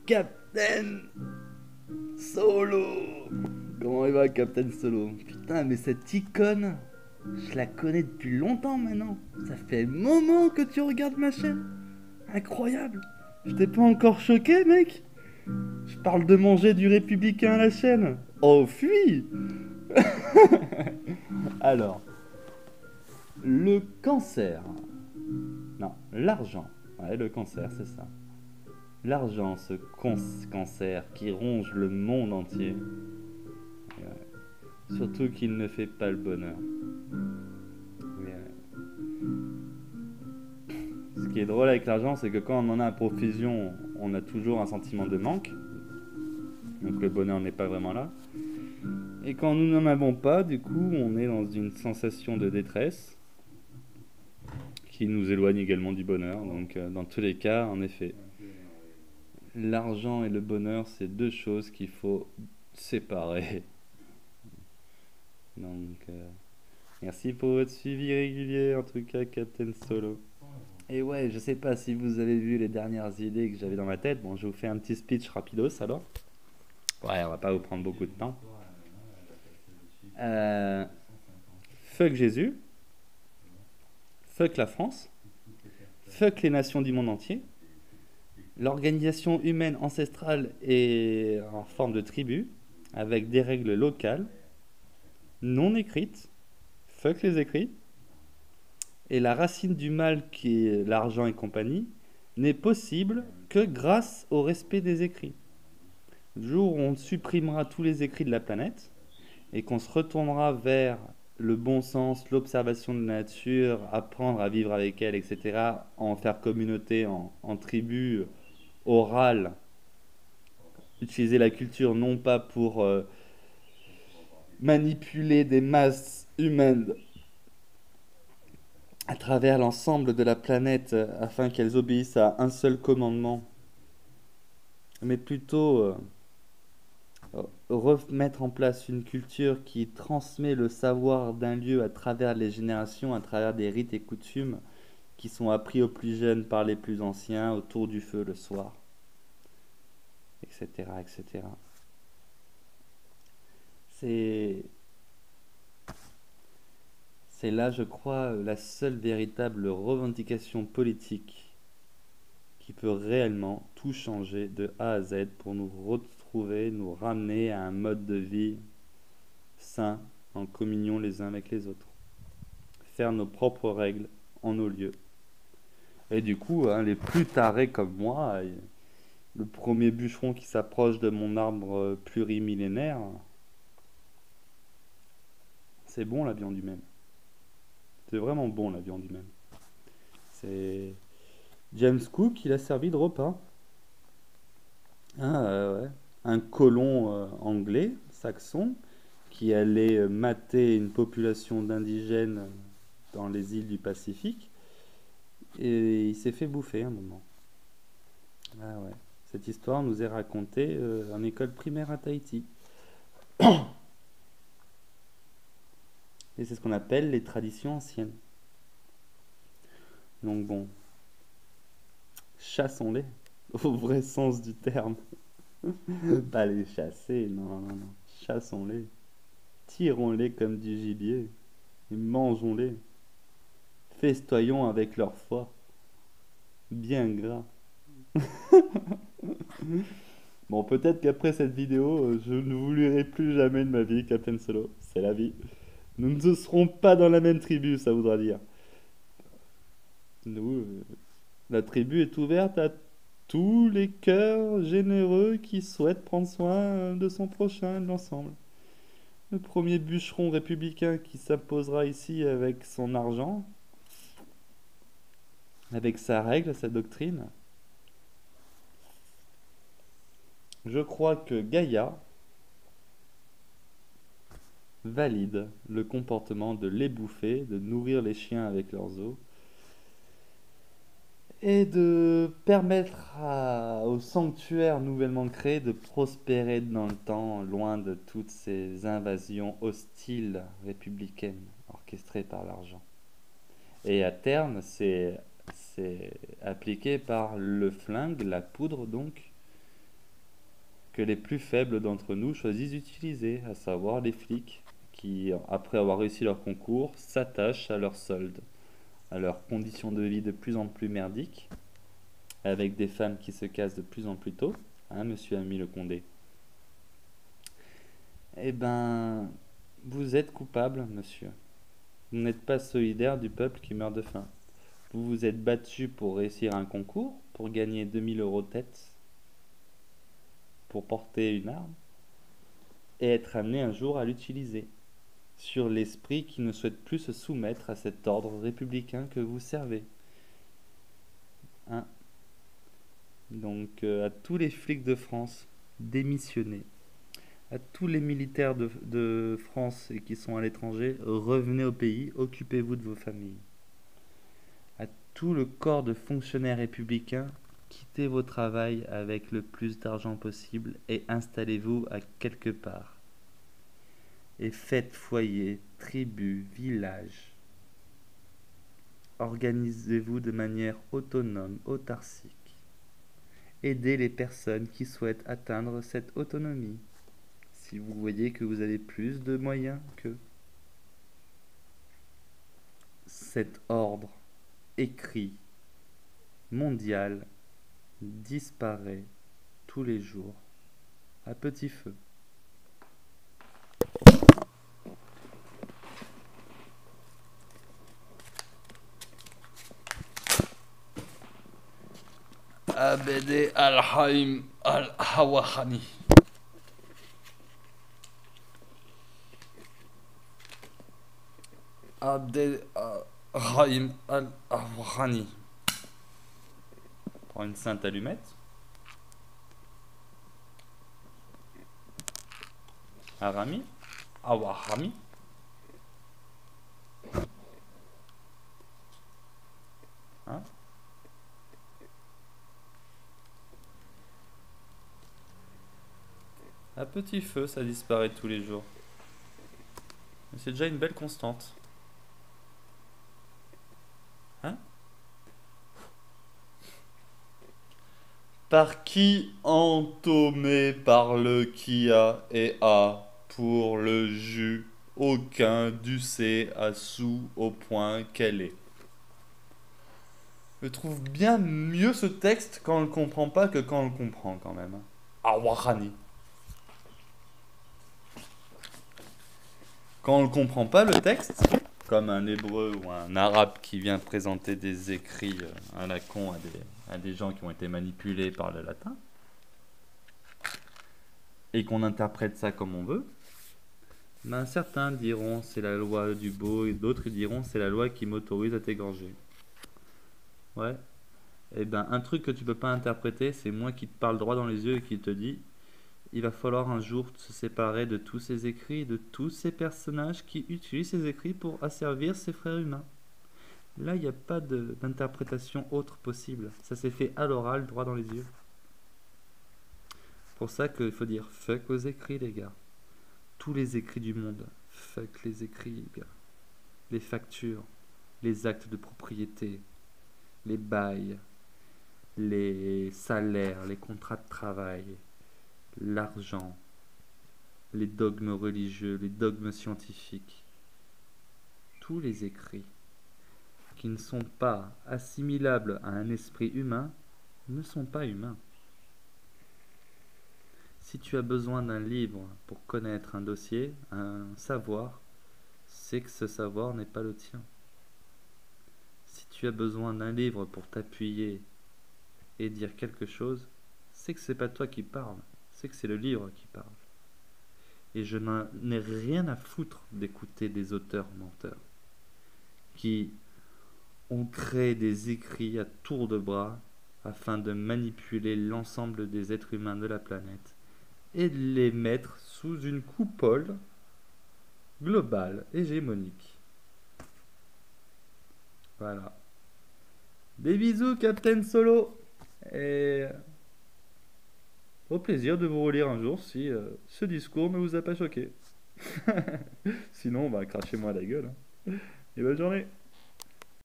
Captain Solo. Comment il va, Captain Solo? Putain, mais cette icône, je la connais depuis longtemps maintenant. Ça fait un moment que tu regardes ma chaîne. Incroyable. Je t'ai pas encore choqué, mec? Je parle de manger du républicain à la chaîne. Oh, fuis. Alors, le cancer. Non, l'argent. Ouais, le cancer, c'est ça. L'argent, ce cancer qui ronge le monde entier. Surtout qu'il ne fait pas le bonheur. Ce qui est drôle avec l'argent, c'est que quand on en a à profusion, on a toujours un sentiment de manque. Donc le bonheur n'est pas vraiment là. Et quand nous n'en avons pas, du coup, on est dans une sensation de détresse qui nous éloigne également du bonheur. Donc dans tous les cas, en effet, l'argent et le bonheur, c'est deux choses qu'il faut séparer. Donc merci pour votre suivi régulier, en tout cas, Captain Solo. Et ouais, je sais pas si vous avez vu les dernières idées que j'avais dans ma tête. Bon, je vous fais un petit speech rapidos alors. Ouais, on va pas vous prendre beaucoup de temps. Euh, Fuck Jésus. Fuck la France. Fuck les nations du monde entier. L'organisation humaine ancestrale est en forme de tribu, avec des règles locales, non écrites. Fuck les écrits. Et la racine du mal qui est l'argent et compagnie n'est possible que grâce au respect des écrits. Le jour où on supprimera tous les écrits de la planète et qu'on se retournera vers le bon sens, l'observation de la nature, apprendre à vivre avec elle, etc., en faire communauté, en tribu orale, utiliser la culture non pas pour manipuler des masses humaines à travers l'ensemble de la planète afin qu'elles obéissent à un seul commandement, mais plutôt remettre en place une culture qui transmet le savoir d'un lieu à travers les générations, à travers des rites et coutumes qui sont appris aux plus jeunes par les plus anciens autour du feu le soir, etc., etc. C'est c'est là, je crois, la seule véritable revendication politique qui peut réellement tout changer de A à Z pour nous retrouver, nous ramener à un mode de vie sain, en communion les uns avec les autres. Faire nos propres règles en nos lieux. Et du coup, hein, les plus tarés comme moi, le premier bûcheron qui s'approche de mon arbre plurimillénaire, c'est bon la viande humaine. C'est vraiment bon la viande humaine. C'est James Cook, il a servi de repas. Ouais. Un colon anglais, saxon, qui allait mater une population d'indigènes dans les îles du Pacifique, et il s'est fait bouffer un moment. Ah ouais. Cette histoire nous est racontée en école primaire à Tahiti. Et c'est ce qu'on appelle les traditions anciennes. Donc bon, chassons-les, au vrai sens du terme. Pas les chasser, non, non, non. Chassons-les. Tirons-les comme du gibier. Et mangeons-les. Festoyons avec leur foie. Bien gras. Bon, peut-être qu'après cette vidéo, je ne vous lirai plus jamais de ma vie, Captain Solo. C'est la vie. Nous ne serons pas dans la même tribu, ça voudra dire. Nous, la tribu est ouverte à tous les cœurs généreux qui souhaitent prendre soin de son prochain, de l'ensemble. Le premier bûcheron républicain qui s'imposera ici avec son argent, avec sa règle, sa doctrine. Je crois que Gaïa valide le comportement de les bouffer, de nourrir les chiens avec leurs os, et de permettre au sanctuaire nouvellement créé de prospérer dans le temps, loin de toutes ces invasions hostiles républicaines orchestrées par l'argent. Et à terme, c'est appliqué par le flingue, la poudre donc, que les plus faibles d'entre nous choisissent d'utiliser, à savoir les flics, qui, après avoir réussi leur concours, s'attachent à leur solde, à leurs conditions de vie de plus en plus merdiques, avec des femmes qui se cassent de plus en plus tôt, hein, monsieur Ami Le Condé. Eh ben, vous êtes coupable, monsieur. Vous n'êtes pas solidaire du peuple qui meurt de faim. Vous vous êtes battu pour réussir un concours, pour gagner 2000 € tête, pour porter une arme, et être amené un jour à l'utiliser, sur l'esprit qui ne souhaite plus se soumettre à cet ordre républicain que vous servez. Hein? Donc, à tous les flics de France, démissionnez. À tous les militaires de France et qui sont à l'étranger, revenez au pays, occupez-vous de vos familles. À tout le corps de fonctionnaires républicains, quittez vos travails avec le plus d'argent possible et installez-vous à quelque part. Et faites foyer, tribu, village. Organisez-vous de manière autonome, autarcique. Aidez les personnes qui souhaitent atteindre cette autonomie. Si vous voyez que vous avez plus de moyens qu'eux. Cet ordre écrit mondial disparaît tous les jours à petit feu. Abd al-Haim al-Hawahani. Abd al-Haim al-Hawahani. Prends une sainte allumette. Arami. Awahami. Hein? À petit feu, ça disparaît tous les jours. Mais c'est déjà une belle constante. Hein? Par qui entomé par le qui a et a pour le jus, aucun ducé à sous au point qu'elle est. Je trouve bien mieux ce texte quand on le comprend pas que quand on le comprend quand même. Awahani. Quand on ne comprend pas le texte, comme un hébreu ou un arabe qui vient présenter des écrits à la con à des gens qui ont été manipulés par le latin, et qu'on interprète ça comme on veut, ben certains diront c'est la loi du beau et d'autres diront c'est la loi qui m'autorise à t'égorger. Ouais. Et ben un truc que tu peux pas interpréter, c'est moi qui te parle droit dans les yeux et qui te dit il va falloir un jour se séparer de tous ces écrits, de tous ces personnages qui utilisent ces écrits pour asservir ces frères humains. Là, il n'y a pas d'interprétation autre possible. Ça s'est fait à l'oral, droit dans les yeux. Pour ça qu'il faut dire fuck aux écrits, les gars. Tous les écrits du monde. Fuck les écrits, les gars. Les factures, les actes de propriété, les bails, les salaires, les contrats de travail, l'argent, les dogmes religieux, les dogmes scientifiques, tous les écrits qui ne sont pas assimilables à un esprit humain ne sont pas humains. Si tu as besoin d'un livre pour connaître un dossier, un savoir, c'est que ce savoir n'est pas le tien. Si tu as besoin d'un livre pour t'appuyer et dire quelque chose, c'est que c'est pas toi qui parles. C'est que c'est le livre qui parle. Et je n'en ai rien à foutre d'écouter des auteurs menteurs qui ont créé des écrits à tour de bras afin de manipuler l'ensemble des êtres humains de la planète et de les mettre sous une coupole globale, hégémonique. Voilà. Des bisous, Captain Solo. Et au plaisir de vous relire un jour si ce discours ne vous a pas choqué. Sinon, bah, crachez-moi la gueule. Hein. Et bonne journée.